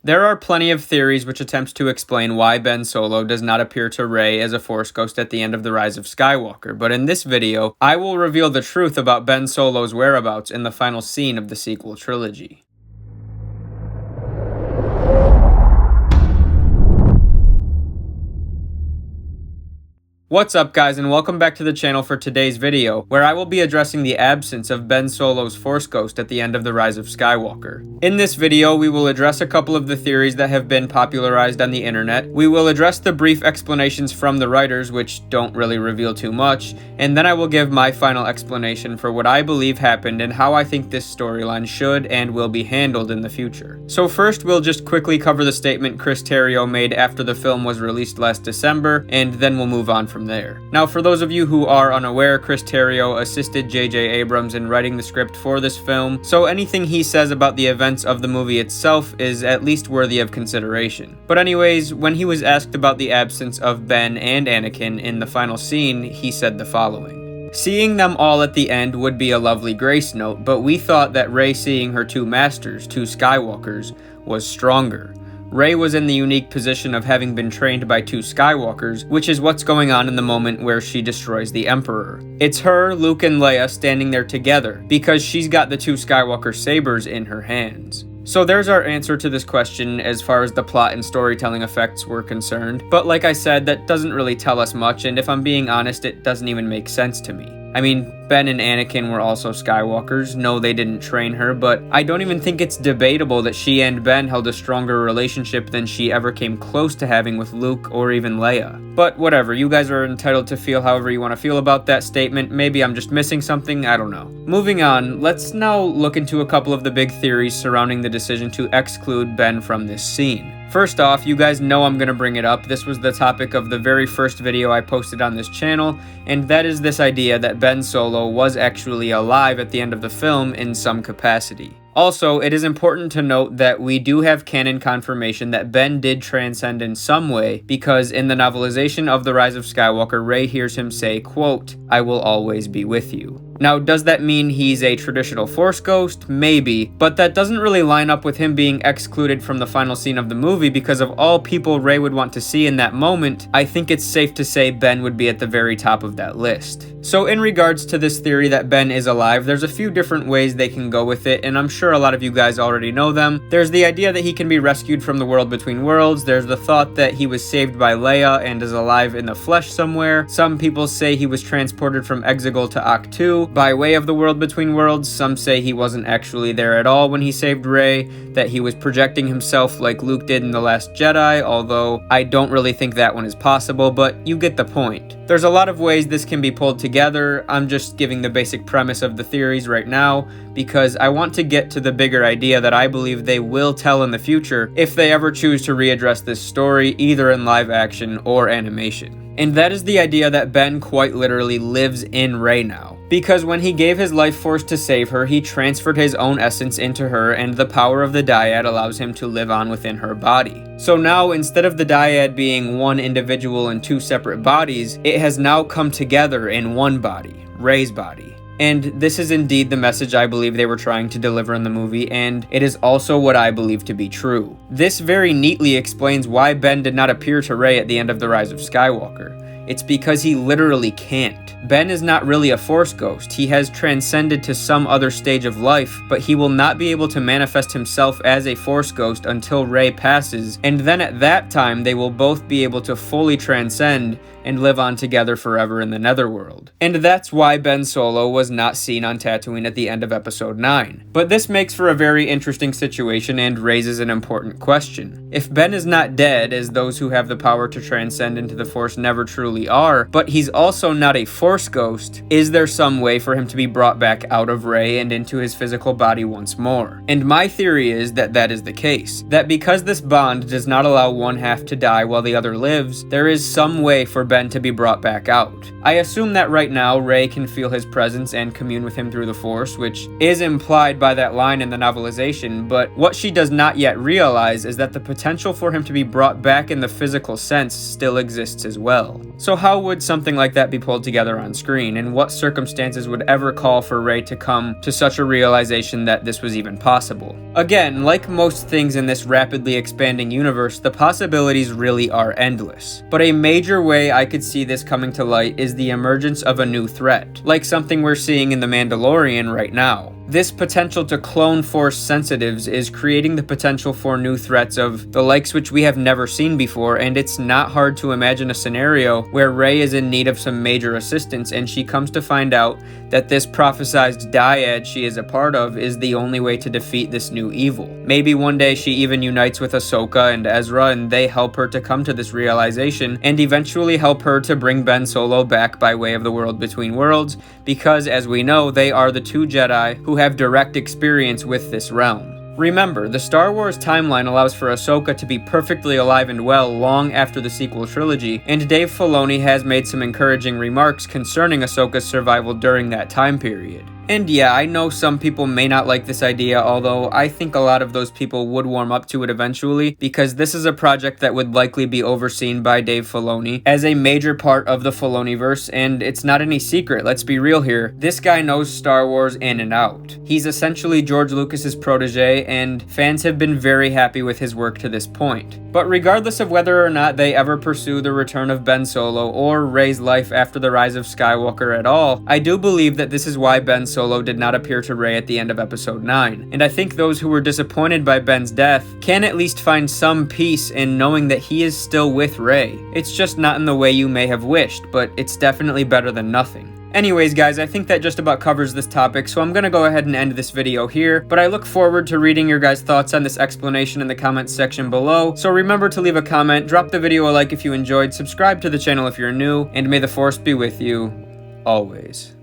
There are plenty of theories which attempt to explain why Ben Solo does not appear to Rey as a Force ghost at the end of the Rise of Skywalker, but in this video, I will reveal the truth about Ben Solo's whereabouts in the final scene of the sequel trilogy. What's up guys, and welcome back to the channel for today's video, where I will be addressing the absence of Ben Solo's Force ghost at the end of the Rise of Skywalker. In this video, we will address a couple of the theories that have been popularized on the internet, we will address the brief explanations from the writers, which don't really reveal too much, and then I will give my final explanation for what I believe happened and how I think this storyline should and will be handled in the future. So first, we'll just quickly cover the statement Chris Tario made after the film was released last December, and then we'll move on from there. Now, for those of you who are unaware, Chris Tario assisted J.J. Abrams in writing the script for this film, so anything he says about the events of the movie itself is at least worthy of consideration. But anyways, when he was asked about the absence of Ben and Anakin in the final scene, he said the following. Seeing them all at the end would be a lovely grace note, but we thought that Rey seeing her two masters, two Skywalkers, was stronger. Rey was in the unique position of having been trained by two Skywalkers, which is what's going on in the moment where she destroys the Emperor. It's her, Luke, and Leia standing there together, because she's got the two Skywalker sabers in her hands. So there's our answer to this question as far as the plot and storytelling effects were concerned, but like I said, that doesn't really tell us much, and if I'm being honest, it doesn't even make sense to me. I mean, Ben and Anakin were also Skywalkers. No, they didn't train her, but I don't even think it's debatable that she and Ben held a stronger relationship than she ever came close to having with Luke or even Leia. But whatever, you guys are entitled to feel however you want to feel about that statement. Maybe I'm just missing something, I don't know. Moving on, let's now look into a couple of the big theories surrounding the decision to exclude Ben from this scene. First off, you guys know I'm going to bring it up. This was the topic of the very first video I posted on this channel, and that is this idea that Ben Solo was actually alive at the end of the film in some capacity. Also, it is important to note that we do have canon confirmation that Ben did transcend in some way, because in the novelization of The Rise of Skywalker, Rey hears him say, quote, "I will always be with you." Now, does that mean he's a traditional Force ghost? Maybe, but that doesn't really line up with him being excluded from the final scene of the movie, because of all people Rey would want to see in that moment, I think it's safe to say Ben would be at the very top of that list. So in regards to this theory that Ben is alive, there's a few different ways they can go with it, and I'm sure a lot of you guys already know them. There's the idea that he can be rescued from the world between worlds. There's the thought that he was saved by Leia and is alive in the flesh somewhere. Some people say he was transported from Exegol to Ahch-To by way of the world between worlds. Some say he wasn't actually there at all when he saved Rey, that he was projecting himself like Luke did in The Last Jedi, although I don't really think that one is possible, but you get the point. There's a lot of ways this can be pulled together. I'm just giving the basic premise of the theories right now, because I want to get to the bigger idea that I believe they will tell in the future if they ever choose to readdress this story, either in live action or animation. And that is the idea that Ben quite literally lives in Rey now. Because when he gave his life force to save her, he transferred his own essence into her, and the power of the dyad allows him to live on within her body. So now, instead of the dyad being one individual in two separate bodies, it has now come together in one body, Rey's body. And this is indeed the message I believe they were trying to deliver in the movie, and it is also what I believe to be true. This very neatly explains why Ben did not appear to Rey at the end of The Rise of Skywalker. It's because he literally can't. Ben is not really a Force ghost. He has transcended to some other stage of life, but he will not be able to manifest himself as a Force ghost until Rey passes, and then at that time they will both be able to fully transcend and live on together forever in the Netherworld. And that's why Ben Solo was not seen on Tatooine at the end of Episode 9. But this makes for a very interesting situation and raises an important question. If Ben is not dead, as those who have the power to transcend into the Force never truly are, but he's also not a Force ghost, is there some way for him to be brought back out of Rey and into his physical body once more? And my theory is that that is the case. That because this bond does not allow one half to die while the other lives, there is some way for Ben to be brought back out. I assume that right now Rey can feel his presence and commune with him through the Force, which is implied by that line in the novelization, but what she does not yet realize is that the potential potential for him to be brought back in the physical sense still exists as well. So how would something like that be pulled together on screen, and what circumstances would ever call for Rey to come to such a realization that this was even possible? Again, like most things in this rapidly expanding universe, the possibilities really are endless. But a major way I could see this coming to light is the emergence of a new threat, like something we're seeing in The Mandalorian right now. This potential to clone Force sensitives is creating the potential for new threats of the likes which we have never seen before, and it's not hard to imagine a scenario where Rey is in need of some major assistance and she comes to find out that this prophesized dyad she is a part of is the only way to defeat this new evil. Maybe one day she even unites with Ahsoka and Ezra and they help her to come to this realization and eventually help her to bring Ben Solo back by way of the world between worlds, because as we know, they are the two Jedi who have direct experience with this realm. Remember, the Star Wars timeline allows for Ahsoka to be perfectly alive and well long after the sequel trilogy, and Dave Filoni has made some encouraging remarks concerning Ahsoka's survival during that time period. And yeah, I know some people may not like this idea, although I think a lot of those people would warm up to it eventually, because this is a project that would likely be overseen by Dave Filoni as a major part of the Filoniverse, and it's not any secret, let's be real here. This guy knows Star Wars in and out. He's essentially George Lucas's protege, and fans have been very happy with his work to this point. But regardless of whether or not they ever pursue the return of Ben Solo or Rey's life after the Rise of Skywalker at all, I do believe that this is why Ben Solo did not appear to Rey at the end of Episode 9, and I think those who were disappointed by Ben's death can at least find some peace in knowing that he is still with Rey. It's just not in the way you may have wished, but it's definitely better than nothing. Anyways guys, I think that just about covers this topic, so I'm gonna go ahead and end this video here, but I look forward to reading your guys' thoughts on this explanation in the comments section below, so remember to leave a comment, drop the video a like if you enjoyed, subscribe to the channel if you're new, and may the Force be with you, always.